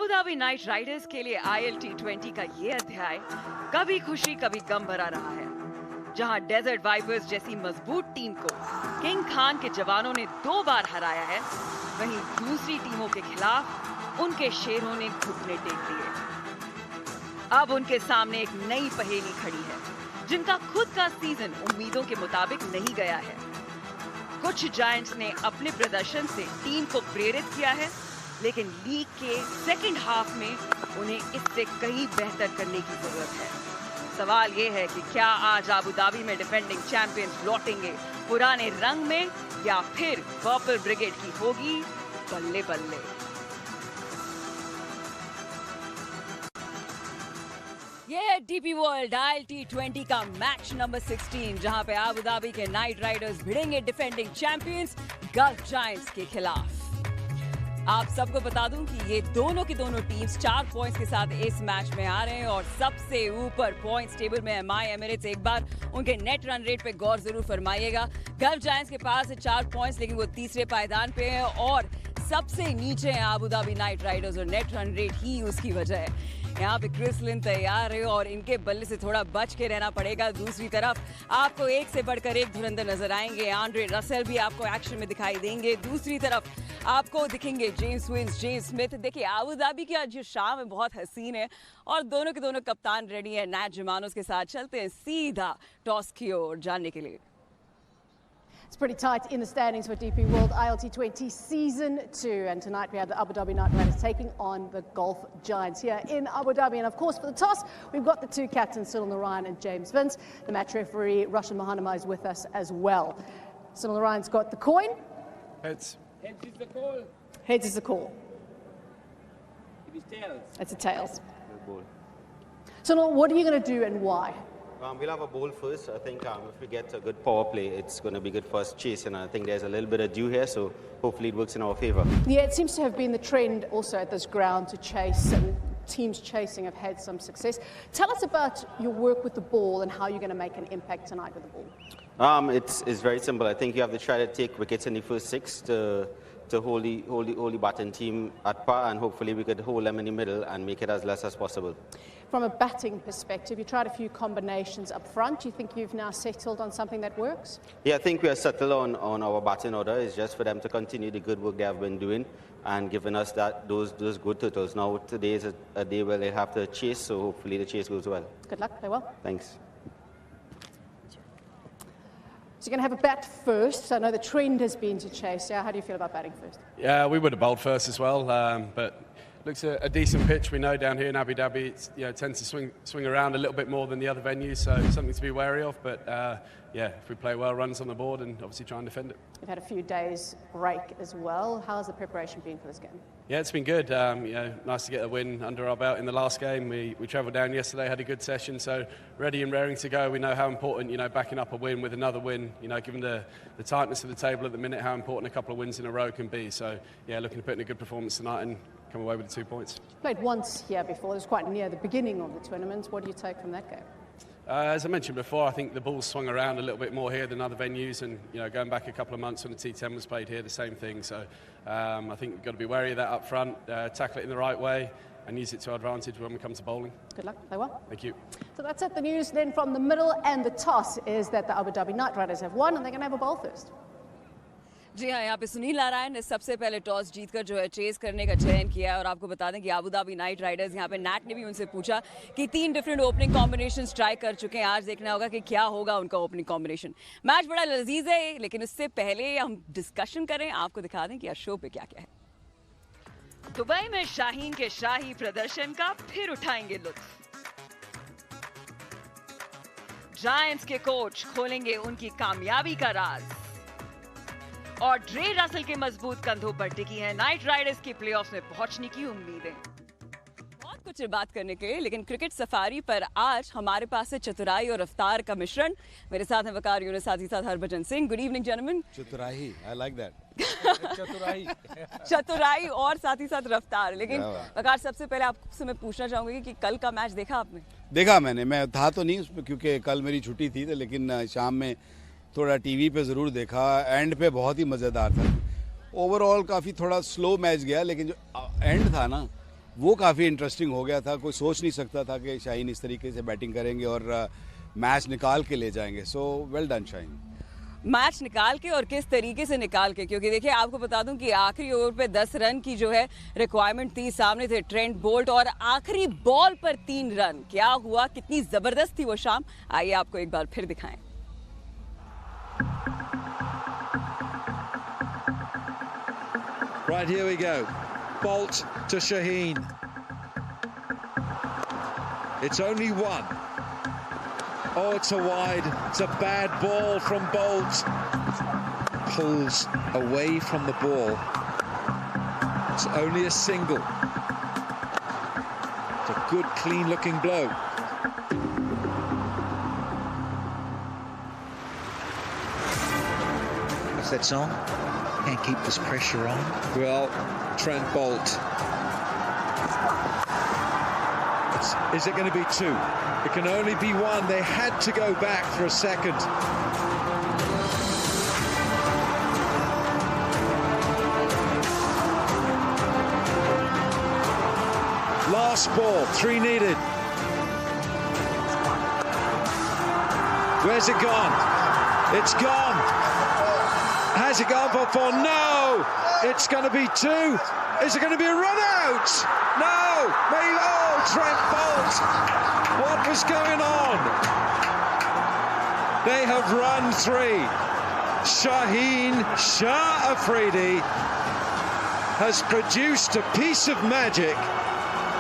Abu Dhabi Knight Riders के लिए ILT20 का ये अध्याय कभी खुशी कभी गम भरा रहा है, जहां डेजर्ट वाइपर्स जैसी मजबूत टीम को किंग खान के जवानों ने 2 बार हराया है, वहीं दूसरी टीमों के खिलाफ उनके शेरों ने घुटने टेक दिए। अब उनके सामने एक नई पहेली खड़ी है, जिनका खुद का सीजन उम्मीदों के मुताबिक नहीं गया है। कुछ जायंट्स ने अपने प्रदर्शन से टीम को प्रेरित किया है, लेकिन लीग के सेकंड हाफ में उन्हें इससे कहीं बेहतर करने की जरूरत है। सवाल ये है कि क्या आज अबू धाबी में डिफेंडिंग चैंपियंस लौटेंगे पुराने रंग में, या फिर पर्पल ब्रिगेड की होगी बल्ले बल्ले। ये है डीपी वर्ल्ड ILT20 का मैच नंबर 16, जहां पे अबू धाबी के नाइट राइडर्स भिड़ेंगे डिफेंडिंग चैंपियंस गल्फ जायंट्स के खिलाफ। आप सबको बता दूं कि ये दोनों की दोनों टीम्स 4 पॉइंट्स के साथ इस मैच में आ रहे हैं और सबसे ऊपर पॉइंट्स टेबल में MI एमिरेट्स। एक बार उनके नेट रन रेट पे गौर जरूर फरमाइएगा। गल्फ जायंट्स के पास है 4 पॉइंट्स, लेकिन वो तीसरे पायदान पे है और सबसे नीचे है अबू धाबी नाइट राइडर्स, और नेट रन रेट ही उसकी वजह है। यहाँ पे क्रिस लिन तैयार है और इनके बल्ले से थोड़ा बच के रहना पड़ेगा। दूसरी तरफ आपको एक से बढ़कर एक धुरंधर नजर आएंगे। आंड्रे रसेल भी आपको एक्शन में दिखाई देंगे। दूसरी तरफ आपको दिखेंगे जेम्स विंस, जेम्स स्मिथ। देखिए, अबू धाबी की आज जो शाम है बहुत हसीन है और दोनों के दोनों कप्तान रेडी है नैट जिमानोस के साथ। चलते हैं सीधा टॉस की ओर जानने के लिए। It's pretty tight in the standings for DP World ILT20 Season 2, and tonight we have the Abu Dhabi Night Raiders taking on the Gulf Giants here in Abu Dhabi. And of course, for the toss, we've got the 2 captains, Sunil Narayan and James Vince. The match referee, Roshan Mahanama, is with us as well. Sunil Narayan's got the coin. Heads. Heads is the call. Heads is the call. It is tails. It's a tails. Good ball. Sunil, what are you going to do and why? We'll have a ball first. I think if we get a good power play, it's going to be good for us chase, and I think there's a little bit of dew here, so hopefully it works in our favour. Yeah, it seems to have been the trend also at this ground to chase, and teams chasing have had some success. Tell us about your work with the ball and how you're going to make an impact tonight with the ball. It's very simple. I think you have to try to take wickets in the first 6 to hold the batting team at par, and hopefully we could hold them in the middle and make it as less as possible. From a batting perspective, you tried a few combinations up front. Do you think you've now settled on something that works? Yeah, I think we are settled on our batting order. It's just for them to continue the good work they have been doing and giving us those good totals. Now today is a day where they have to chase, so hopefully the chase goes well. Good luck, play well. Thanks. So you're going to have a bat first. I know the trend has been to chase. Yeah, how do you feel about batting first? Yeah, we would have bowled first as well, but looks a decent pitch. We know down here in Abu Dhabi, it tends to swing around a little bit more than the other venues, so something to be wary of. But yeah, if we play well, runs on the board, and obviously try and defend it. You've had a few days break as well. How's the preparation been for this game? Yeah, it's been good. Nice to get a win under our belt in the last game. We travelled down yesterday, had a good session, so ready and raring to go. We know how important, backing up a win with another win, given the tightness of the table at the minute, how important a couple of wins in a row can be. So yeah, looking to put in a good performance tonight and come away with the 2 points. Played once here before. It was quite near the beginning of the tournament. What do you take from that game? As I mentioned before, I think the ball's swung around a little bit more here than other venues, and going back a couple of months when the T10 was played here, the same thing. So I think we've got to be wary of that up front, tackle it in the right way, and use it to our advantage when we come to bowling. Good luck, play well. Thank you. So that's it. The news then from the middle and the toss is that the Abu Dhabi Night Raiders have won, and they're going to have a bowl first. जी हाँ, यहाँ पे सुनील नारायण ने सबसे पहले toss जीतकर जो है chess करने का चयन किया है। और आपको बता दें कि अबू धाबी नाइट राइडर्स, यहाँ पे नैट ने भी उनसे पूछा कि 3 डिफरेंट ओपनिंग कॉम्बिनेशंस ट्राई कर चुके हैं। आज देखना होगा कि क्या होगा उनका ओपनिंग कॉम्बिनेशन। मैच बड़ा लजीज है, लेकिन उससे पहले हम डिस्कशन करें, आपको दिखा दें कि आज शो पे क्या क्या है। दुबई में शाहीन के शाही प्रदर्शन का फिर उठाएंगे लुत्फ। जायंट्स के कोच खोलेंगे उनकी कामयाबी का राज, और ड्रे रसल के मजबूत कंधों पर टिकी है नाइट राइडर्स की प्लेऑफ्स में पहुंचने की उम्मीदें। बहुत कुछ बात करने के लिए, लेकिन क्रिकेट सफारी पर आज हमारे पास है चतुराई और रफ्तार का मिश्रण। मेरे साथ हैं वकार यूनुस, साथ ही साथ Harbhajan Singh. Good evening gentleman. चतुराई, आई लाइक दैट। चतुराई और साथ ही साथ रफ्तार। लेकिन वकार, सबसे पहले आपसे मैं पूछना चाहूंगी कि कल का मैच देखा आपने? देखा मैंने, मैं था तो नहीं उसमें क्योंकि कल मेरी छुट्टी थी, लेकिन शाम में थोड़ा टीवी पे ज़रूर देखा। एंड पे बहुत ही मज़ेदार था। ओवरऑल काफ़ी थोड़ा स्लो मैच गया, लेकिन जो एंड था ना, वो काफ़ी इंटरेस्टिंग हो गया था। कोई सोच नहीं सकता था कि शाहीन इस तरीके से बैटिंग करेंगे और मैच निकाल के ले जाएंगे। So well done Shaheen. Match निकाल के और किस तरीके से निकाल के, क्योंकि देखिए आपको बता दूं कि आखिरी ओवर पे 10 रन की जो है रिक्वायरमेंट थी, सामने थे ट्रेंट बोल्ट और आखिरी बॉल पर 3 रन। क्या हुआ, कितनी जबरदस्त थी वो शाम, आइए आपको एक बार फिर दिखाएं। Right, here we go. Bolt to Shaheen. It's only one. Oh, it's a wide. It's a bad ball from Bolt. Pulls away from the ball. It's only a single. It's a good, clean-looking blow. If that's on, can't keep this pressure on. Well, Trent Bolt. Is it going to be two? It can only be one. They had to go back for a second. Last ball, 3 needed. Where's it gone? It's gone. Has it gone for 4? No! It's going to be 2. Is it going to be a run out? No! Maybe, oh, Trent Bolt! What was going on? They have run 3. Shaheen Shah Afridi has produced a piece of magic.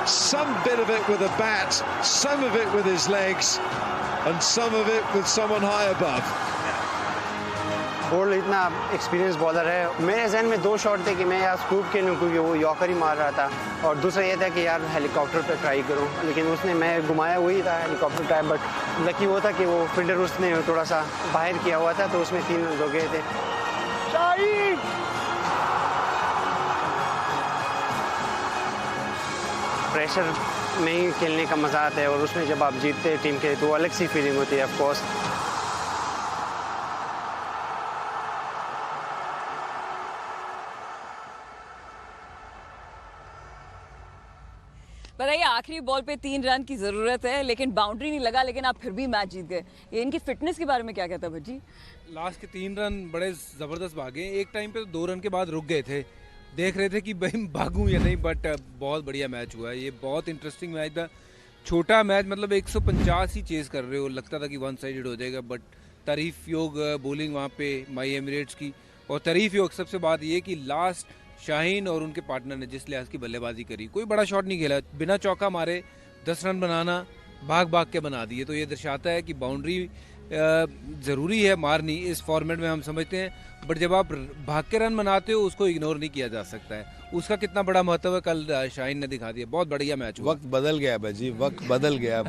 Some bit of it with a bat, some of it with his legs, and some of it with someone high above. Bolt इतना experience bowler है। मेरे जहन में 2 shot थे कि मैं यार scoop के लूँ क्योंकि वो यॉर्कर ही मार रहा था, और दूसरा ये था कि यार हेलीकॉप्टर पे ट्राई करूँ, लेकिन उसने मैं घुमाया वही था हेलीकॉप्टर ट्राई, बट लकी वो था कि वो फील्डर उसने थोड़ा सा बाहर किया हुआ था तो उसमें 3 रन हो गए थे। प्रेशर में ही खेलने का मज़ा आता है और उसमें जब आप जीतते हैं टीम के तो अलग सी फीलिंग होती है ऑफ कोर्स। बताइए, आखिरी बॉल पे 3 रन की जरूरत है लेकिन बाउंड्री नहीं लगा, लेकिन आप फिर भी मैच जीत गए। ये इनकी फिटनेस के बारे में क्या कहता है भज्जी? लास्ट के 3 रन बड़े जबरदस्त भागे। एक टाइम पे तो 2 रन के बाद रुक गए थे, देख रहे थे कि भाई भागूं या नहीं, बट बहुत बढ़िया मैच हुआ है। ये बहुत इंटरेस्टिंग मैच था। छोटा मैच, मतलब 150 ही चेज कर रहे हो, लगता था कि 1 साइडेड हो जाएगा, बट तारीफ योग बॉलिंग वहाँ पे माई एमिरेट्स की, और तारीफ योग सबसे बात ये कि लास्ट शाहीन और उनके पार्टनर ने जिस लिहाज की बल्लेबाजी करी, कोई बड़ा शॉट नहीं खेला, बिना चौका मारे 10 रन बनाना, भाग भाग के बना दिए। तो ये दर्शाता है कि बाउंड्री ज़रूरी है मारनी, इस फॉर्मेट में हम समझते हैं, बट जब आप भाग के रन बनाते हो उसको इग्नोर नहीं किया जा सकता है। उसका कितना बड़ा महत्व है कल शाहीन ने दिखा दिया। बहुत बढ़िया मैच हुआ। वक्त बदल गया भाजी, वक्त बदल गया।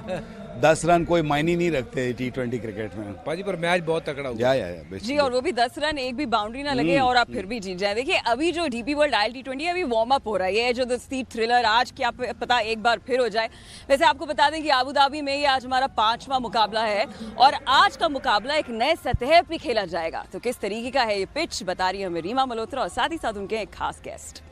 10 रन कोई मायने नहीं रखते T20 क्रिकेट में भाजी, पर मैच बहुत तगड़ा हुआ। या जी, और वो भी 10 रन, एक भी बाउंड्री ना लगे और आप फिर भी जीत जाए। देखिए, अभी जो डीपी वर्ल्ड ILT20 अभी वार्म अप हो रहा है, ये जो दस्ती थ्रिलर आज क्या पता एक बार फिर हो जाए। वैसे आपको बता दें कि आबू धाबी में ये आज हमारा 5वां मुकाबला है और आज का मुकाबला एक नए सतह पे खेला जाएगा। तो किस तरीके का है ये पिच, बता रही है हमें रीमा मल्होत्रा और साथ ही साथ उनके एक खास गेस्ट।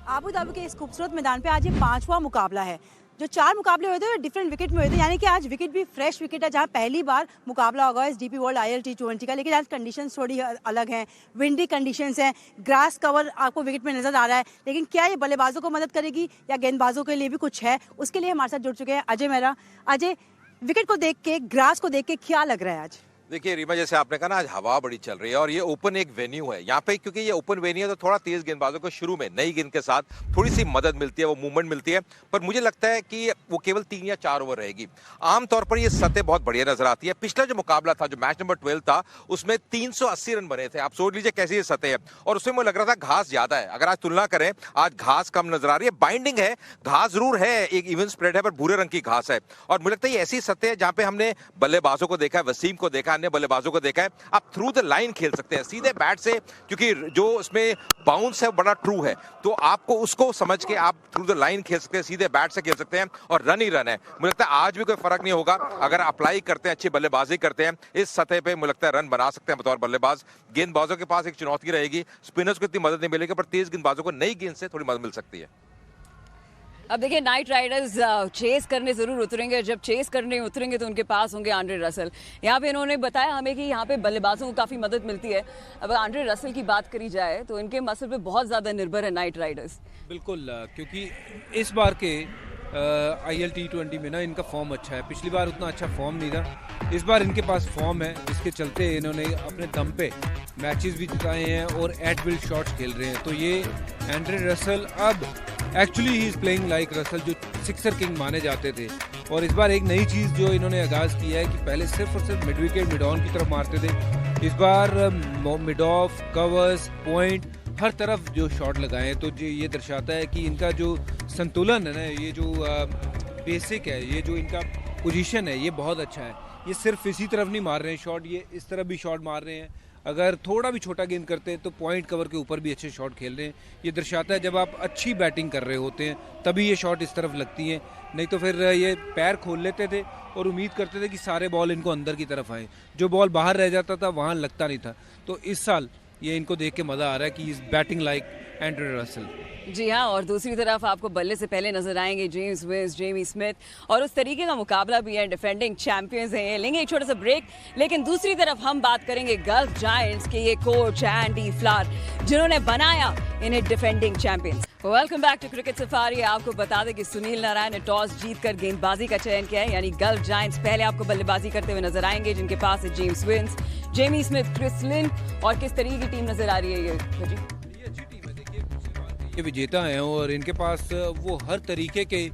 आबू धाबी के इस खूबसूरत मैदान पे आज ये 5वां मुकाबला है। जो 4 मुकाबले हुए थे वो डिफरेंट विकेट में हुए थे, यानी कि आज विकेट भी फ्रेश विकेट है, जहां पहली बार मुकाबला होगा इस डीपी वर्ल्ड ILT20 का। लेकिन आज कंडीशंस थोड़ी अलग हैं, विंडी कंडीशंस हैं, ग्रास कवर आपको विकेट में नजर आ रहा है। लेकिन क्या ये बल्लेबाजों को मदद करेगी या गेंदबाजों के लिए भी कुछ है, उसके लिए हमारे साथ जुड़ चुके हैं अजय मेहरा। अजय, विकेट को देख के, ग्रास को देख के क्या लग रहा है आज? देखिए रीमा, जैसे आपने कहा ना, आज हवा बड़ी चल रही है और ये ओपन एक वेन्यू है यहाँ पे, क्योंकि ये ओपन वेन्यू है तो थोड़ा तेज गेंदबाजों को शुरू में नई गेंद के साथ थोड़ी सी मदद मिलती है, वो मूवमेंट मिलती है, पर मुझे लगता है कि वो केवल 3 या 4 ओवर रहेगी। आमतौर पर ये सतह बहुत बढ़िया नजर आती है। पिछला जो मुकाबला था, जो मैच नंबर 12 था, उसमें 380 रन बने थे। आप सोच लीजिए कैसी ये सतह है, और उसमें मुझे लग रहा था घास ज्यादा है। अगर आज तुलना करें, आज घास कम नजर आ रही है। बाइंडिंग है, घास जरूर है, एक इवन स्प्रेड है, पर भूरे रंग की घास है। और मुझे लगता है ये ऐसी सतह है जहां पे हमने बल्लेबाजों को देखा है, वसीम को देखा, अन्य बल्लेबाजों को देखा है, आप थ्रू द लाइन खेल सकते हैं सीधे बैट से, क्योंकि जो इसमें बाउंस है बड़ा ट्रू है, तो आपको उसको समझ के आप थ्रू द लाइन खेल सकते हैं, सीधे बैट से खेल सकते हैं, और रन ही रन है। मुझे लगता है आज भी कोई फर्क नहीं होगा, अगर अप्लाई करते हैं, अच्छी बल्लेबाजी करते हैं इस सतह पे, मुझे लगता है रन बना सकते हैं बतौर बल्लेबाज। गेंदबाजों के पास एक चुनौती रहेगी, स्पिनर्स को इतनी मदद नहीं मिलेगी, पर तेज गेंदबाजों को नई गेंद से थोड़ी मदद मिल सकती है। अब देखिए नाइट राइडर्स चेस करने ज़रूर उतरेंगे, जब चेस करने उतरेंगे तो उनके पास होंगे आंड्रे रसल। यहाँ पे इन्होंने बताया हमें कि यहाँ पे बल्लेबाजों को काफ़ी मदद मिलती है। अब आंड्रे रसल की बात करी जाए तो इनके मसल पे बहुत ज़्यादा निर्भर है नाइट राइडर्स। बिल्कुल, क्योंकि इस बार के ILT20 में ना इनका फॉर्म अच्छा है। पिछली बार उतना अच्छा फॉर्म नहीं था, इस बार इनके पास फॉर्म है, जिसके चलते इन्होंने अपने दम पे मैचेस भी जिताए हैं और एट विल शॉट्स खेल रहे हैं। तो ये आंड्रे रसल अब actually he is playing like Russell, जो सिक्सर किंग माने जाते थे। और इस बार एक नई चीज़ जो इन्होंने आगाज़ किया है कि पहले सिर्फ और सिर्फ मिड विकेट मिड ऑन की तरफ मारते थे, इस बार मिड ऑफ, कवर्स, पॉइंट, हर तरफ जो शॉट लगाए। तो ये दर्शाता है कि इनका जो संतुलन है ना, ये जो बेसिक है, ये जो इनका पोजीशन है, ये बहुत अच्छा है। ये सिर्फ इसी तरफ नहीं मार रहे हैं शॉट, ये इस तरफ भी शॉट मार रहे हैं। अगर थोड़ा भी छोटा गेंद करते हैं तो पॉइंट कवर के ऊपर भी अच्छे शॉट खेल रहे हैं। ये दर्शाता है जब आप अच्छी बैटिंग कर रहे होते हैं तभी ये शॉट इस तरफ लगती हैं, नहीं तो फिर ये पैर खोल लेते थे और उम्मीद करते थे कि सारे बॉल इनको अंदर की तरफ आए, जो बॉल बाहर रह जाता था वहाँ लगता नहीं था। तो इस साल ये इनको देख के मज़ा आ रहा है कि इस बैटिंग लाइक एंड्रे रसल। जी हाँ, और दूसरी तरफ आपको बल्ले से पहले नजर आएंगे जेम्स विंस, जेमी स्मिथ, और उस तरीके का मुकाबला भी है। डिफेंडिंग चैंपियंस हैं, लेंगे एक छोटा सा ब्रेक, लेकिन दूसरी तरफ हम बात करेंगे गल्फ जायंट्स के ये कोच एंडी फ्लार, जिन्होंने बनाया इन्हें defending champions. Welcome back to cricket safari. आपको बता दें कि सुनील नारायण ने टॉस जीतकर गेंदबाजी का चयन किया है, यानी गल्फ जायंट्स पहले आपको बल्लेबाजी करते हुए नजर आएंगे, जिनके पास है James Vince, Jamie Smith, Chris Lynn. और किस तरीके की टीम नजर आ रही है ये अच्छी टीम है। देखिए ये विजेता हैं और इनके पास वो हर तरीके के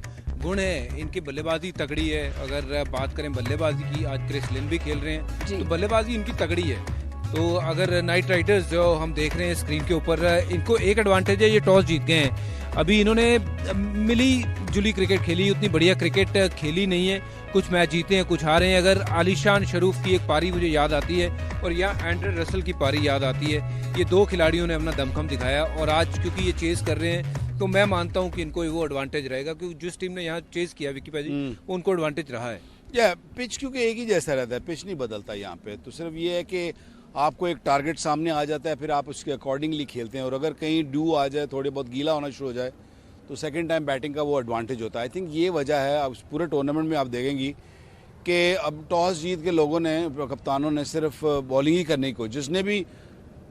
गुण है। इनकी बल्लेबाजी तगड़ी है। अगर बात करें बल्लेबाजी की, आज क्रिस लिन भी खेल रहे हैं, तो बल्लेबाजी इनकी तगड़ी है। तो अगर नाइट राइडर्स जो हम देख रहे हैं स्क्रीन के ऊपर, इनको एक एडवांटेज है, ये टॉस जीत गए हैं। अभी इन्होंने मिली जुली क्रिकेट खेली, उतनी बढ़िया क्रिकेट खेली नहीं है। कुछ मैच जीते हैं, कुछ हारे हैं। अगर आलिशान शरूफ की एक पारी मुझे याद आती है और यहाँ एंड्रे रसल की पारी याद आती है। ये दो खिलाड़ियों ने अपना दमखम दिखाया और आज क्योंकि ये चेस कर रहे हैं तो मैं मानता हूँ कि इनको वो एडवांटेज रहेगा, क्योंकि जिस टीम ने यहाँ चेस किया विकी भाई, उनको एडवांटेज रहा है। या पिच क्योंकि एक ही जैसा रहता है, पिच नहीं बदलता यहाँ पे, तो सिर्फ ये है कि आपको एक टारगेट सामने आ जाता है, फिर आप उसके अकॉर्डिंगली खेलते हैं। और अगर कहीं ड्यू आ जाए, थोड़े बहुत गीला होना शुरू हो जाए, तो सेकंड टाइम बैटिंग का वो एडवांटेज होता है। आई थिंक ये वजह है। अब पूरे टूर्नामेंट में आप देखेंगी कि अब टॉस जीत के लोगों ने, कप्तानों ने सिर्फ बॉलिंग ही करने की कोशिश, जिसने भी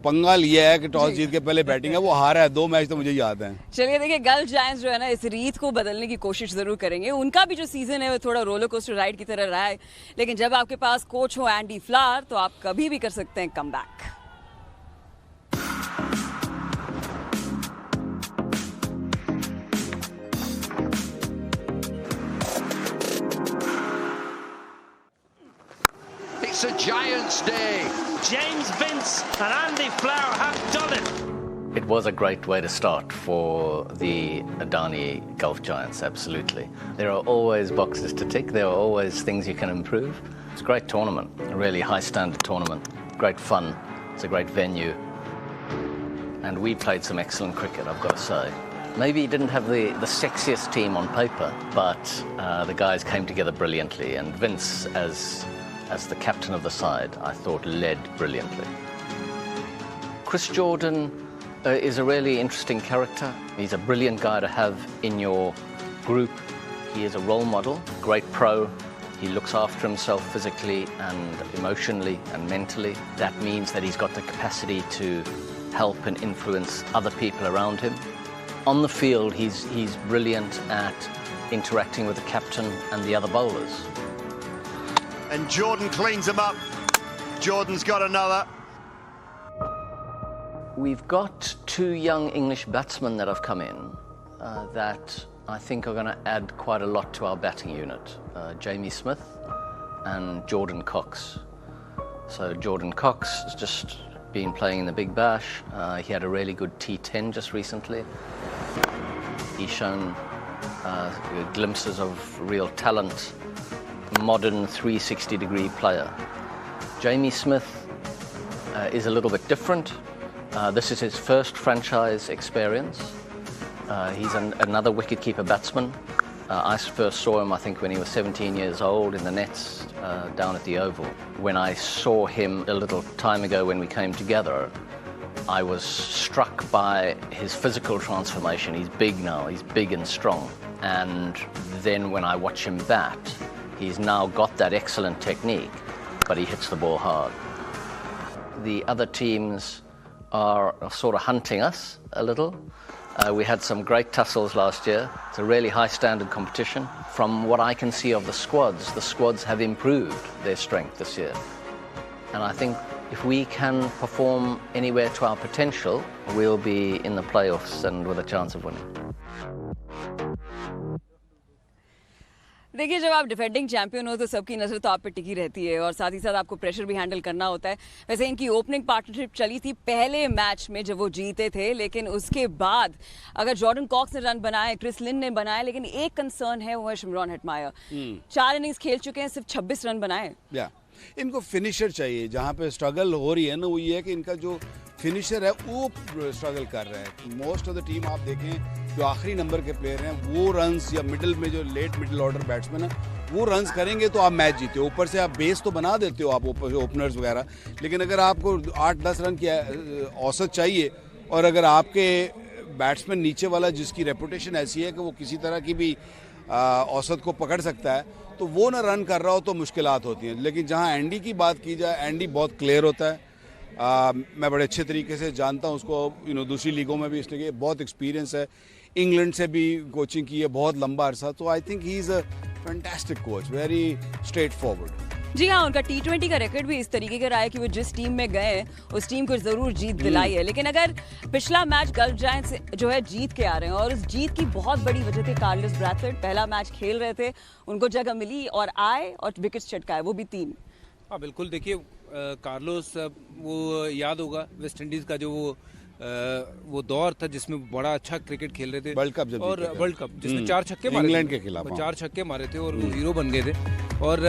पंगा लिया है कि टॉस जीत के पहले बैटिंग है, वो हारा है। 2 मैच तो मुझे याद हैं। चलिए देखिए, गल्फ जायंट्स जो है ना, इस रीत को बदलने की कोशिश जरूर करेंगे। उनका भी जो सीजन है वो थोड़ा रोलर कोस्टर राइड की तरह रहा है, लेकिन जब आपके पास कोच हो एंडी फ्लार, तो आप कभी भी कर सकते हैं come back. It's a Giants day. James Vince and Andy Flower have done it. It was a great way to start for the Adani Gulf Giants, absolutely. There are always boxes to tick, there are always things you can improve. It's a great tournament, a really high standard tournament, great fun, it's a great venue. And we played some excellent cricket, I've got to say. Maybe he didn't have the sexiest team on paper, but the guys came together brilliantly, and Vince, as the captain of the side, I thought led brilliantly. Chris Jordan is a really interesting character. He's a brilliant guy to have in your group. He is a role model, great pro. He looks after himself physically and emotionally and mentally. That means that he's got the capacity to help and influence other people around him. On the field, he's brilliant at interacting with the captain and the other bowlers. And Jordan cleans them up. Jordan's got another. We've got 2 young English batsmen that have come in that I think are going to add quite a lot to our batting unit. Jamie Smith and Jordan Cox. So Jordan Cox has just been playing in the Big Bash. He had a really good T10 just recently. He's shown glimpses of real talent. Modern 360-degree player. Jamie Smith is a little bit different. This is his first franchise experience. He's another wicketkeeper batsman. I first saw him, I think, when he was 17 years old in the nets down at the Oval. When I saw him a little time ago when we came together, I was struck by his physical transformation. He's big now, he's big and strong. And then when I watch him bat, he's now got that excellent technique, but he hits the ball hard. The other teams are sort of hunting us a little. We had some great tussles last year. It's a really high standard competition. From what I can see of the squads have improved their strength this year. And I think if we can perform anywhere to our potential, we'll be in the playoffs and with a chance of winning. देखिए, जब आप defending champion हो तो सबकी नज़र तो आप पे टिकी रहती है और साथ ही साथ आपको प्रेशर भी हैंडल करना होता है। वैसे इनकी ओपनिंग पार्टनरशिप चली थी पहले मैच में जब वो जीते थे, लेकिन उसके बाद अगर जॉर्डन कॉक्स ने रन बनाए, क्रिस लिन ने बनाए, लेकिन एक कंसर्न है वो है शिमरॉन हेटमायर। 4 इनिंग्स खेल चुके हैं, सिर्फ 26 रन बनाए। इनको फिनिशर चाहिए। जहाँ पे स्ट्रगल हो रही है ना वो ये है कि इनका जो फिनिशर है वो स्ट्रगल कर रहा है। मोस्ट ऑफ द टीम आप देखें जो आखिरी नंबर के प्लेयर हैं वो रन्स या मिडिल में जो लेट मिडिल ऑर्डर बैट्समैन है वो रन्स करेंगे तो आप मैच जीते हो। ऊपर से आप बेस तो बना देते हो आप ओपनर्स वगैरह, लेकिन अगर आपको 8-10 रन की औसत चाहिए और अगर आपके बैट्समैन नीचे वाला जिसकी रेपुटेशन ऐसी है कि वो किसी तरह की भी औसत को पकड़ सकता है तो वो ना रन कर रहा हो तो मुश्किलात होती हैं। लेकिन जहाँ एंडी की बात की जाए, एंडी बहुत क्लियर होता है। मैं बड़े अच्छे तरीके से जानता हूँ उसको, दूसरी लीगों में भी इसलिए बहुत एक्सपीरियंस है। इंग्लैंड से भी कोचिंग की है बहुत लंबा अरसा, तो I think he is a fantastic coach, very straightforward. जी हाँ, उनका T20 का रिकॉर्ड भी इस तरीके का रहा है कि वो जिस टीम में गए उस टीम को जरूर जीत दिलाई है। लेकिन अगर पिछला मैच गल्फ जायंट्स जो है जीत के आ रहे हैं और उस जीत की बहुत बड़ी वजह थी कार्लोस ब्रैथवेट। पहला मैच खेल रहे थे, उनको जगह मिली और आए और विकेट चटकाए, वो भी 3। हाँ बिल्कुल, देखिए कार्लोस वो याद होगा वेस्ट इंडीज़ का जो वो दौर था जिसमें बड़ा अच्छा क्रिकेट खेल रहे थे, वर्ल्ड कप जिसमें 4 छक्के मारे इंग्लैंड के खिलाफ 4 छक्के मारे थे और वो हीरो बन गए थे। और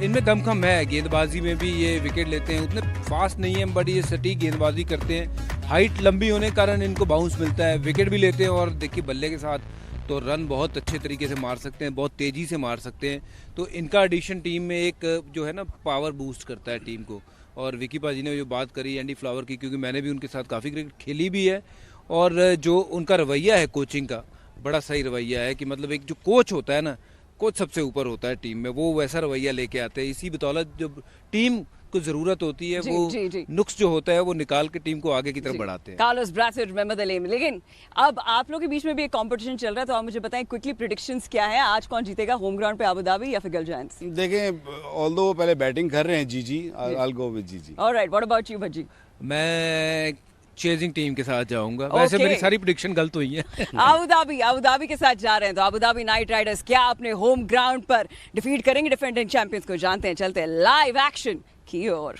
इनमें दमखम है, गेंदबाजी में भी ये विकेट लेते हैं, उतने फास्ट नहीं है बट ये सटीक गेंदबाजी करते हैं। हाइट लंबी होने के कारण इनको बाउंस मिलता है, विकेट भी लेते हैं और देखिए बल्ले के साथ तो रन बहुत अच्छे तरीके से मार सकते हैं, बहुत तेज़ी से मार सकते हैं। तो इनका एडिशन टीम में एक जो है ना पावर बूस्ट करता है टीम को। और विकी पाजी ने जो बात करी एंडी फ्लावर की, क्योंकि मैंने भी उनके साथ काफ़ी क्रिकेट खेली भी है, और जो उनका रवैया है कोचिंग का बड़ा सही रवैया है कि मतलब एक जो कोच होता है ना, कोच सबसे ऊपर होता है टीम में, वो वैसा रवैया लेके आते हैं। इसी बदौलत जो टीम को जरूरत होती है वो नुक्स जो होता है वो निकाल के टीम को आगे की तरफ बढ़ाते हैं। Carlos Brathwaite, Mohammad Aleem. लेकिन अब आप लोगों के बीच में भी एक कंपटीशन चल रहा है, तो आप मुझे बताएं क्विकली प्रेडिक्शंस क्या है, आज कौन जीतेगा होम ग्राउंड पे अबू धाबी या फिर गल्फ जायंट्स? देखें, ऑल्दो वो पहले बैटिंग कर रहे हैं जीजी, आई विल गो विद जीजी। Alright, what about you Bhajji? मैं चेजिंग टीम के साथ जाऊंगा। वैसे मेरी सारी प्रेडिक्शन गलत हुई है। अबू धाबी के साथ जा रहे हैं, तो अबू धाबी नाइट राइडर्स क्या अपने होम ग्राउंड पर डिफीट करेंगे डिफेंडिंग चैंपियंस को? जानते हैं, चलते हैं लाइव एक्शन की ओर।